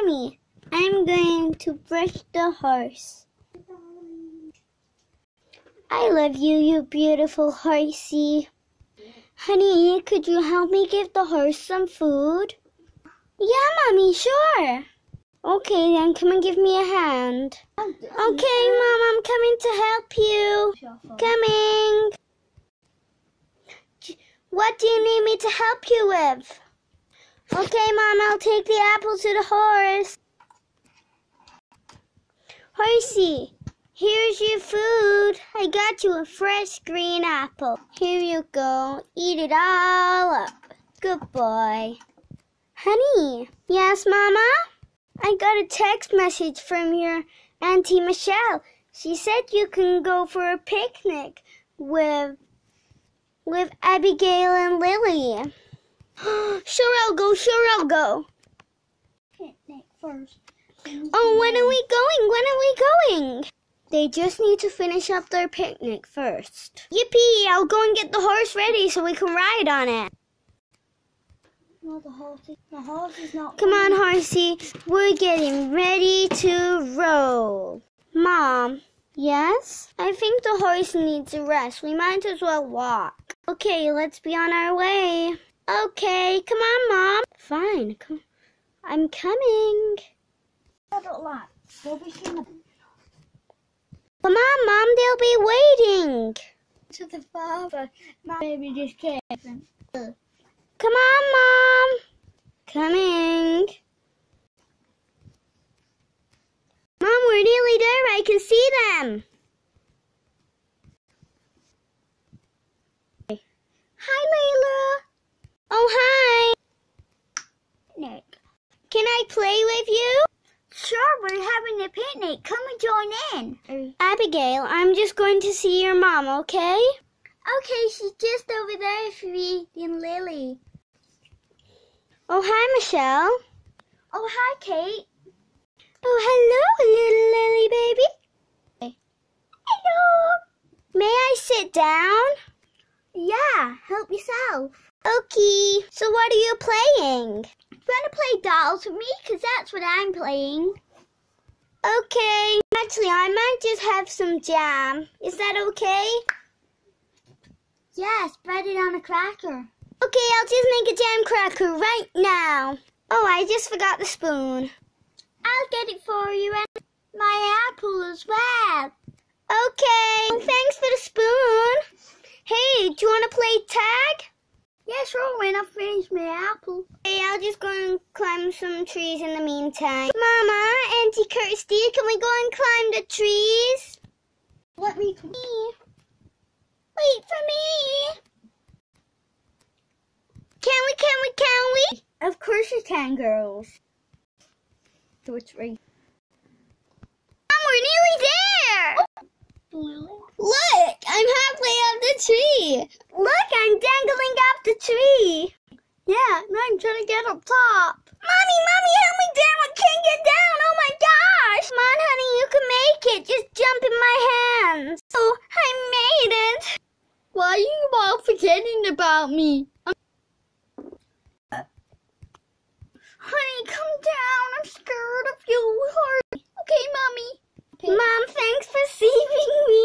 Mommy, I'm going to brush the horse. I love you, you beautiful horsey. Honey, could you help me give the horse some food? Yeah, Mommy, sure. Okay, then come and give me a hand. Okay, Mom, I'm coming to help you. Coming. What do you need me to help you with? Okay, Mom, I'll take the apple to the horse. Horsey, here's your food. I got you a fresh green apple. Here you go. Eat it all up. Good boy. Honey. Yes, Mama? I got a text message from your Auntie Michelle. She said you can go for a picnic with Abigail and Lily. Sure I'll go. Picnic first. Oh, when are we going? They just need to finish up their picnic first. Yippee, I'll go and get the horse ready so we can ride on it. No, the horse is not. Come on, horsey. We're getting ready to roll. Mom. Yes? I think the horse needs a rest. We might as well walk. Okay, let's be on our way. Okay, come on, Mom. Fine, I'm coming. I don't like. Come on, Mom, they'll be waiting. To the father. My baby just came. Come on, Mom. Coming. Mom, we're nearly there. I can see them. Hi, Layla. Oh, hi. Picnic. Can I play with you? Sure, we're having a picnic. Come and join in. Abigail, I'm just going to see your mom, okay? Okay, she's just over there feeding Lily. Oh, hi, Michelle. Oh, hi, Kate. Oh, hello, little Lily baby. Hello. May I sit down? Yeah, help yourself. Okay. So what are you playing? Want to play dolls with me? Because that's what I'm playing. Okay. Actually, I might just have some jam. Is that okay? Yeah, spread it on a cracker. Okay, I'll just make a jam cracker right now. Oh, I just forgot the spoon. I'll get it for you and my apple as well. Okay. Thanks for the spoon. Hey, do you want to play tag? Yeah, sure, when I finish my apple. Hey, I'll just go and climb some trees in the meantime. Mama, Auntie Kirsty, can we go and climb the trees? Let me. Wait for me. Can we? Of course you can, girls. 2 or 3. Mom, we're nearly there. Look, I'm halfway up the tree. Look, I'm dangling off the tree. Yeah, now I'm trying to get up top. Mommy, help me down. I can't get down. Oh my gosh. Come on, honey, you can make it. Just jump in my hands. Oh, I made it. Why are you all forgetting about me? Honey, come down. I'm scared of you. Okay, Mommy. Mom, thanks for saving me.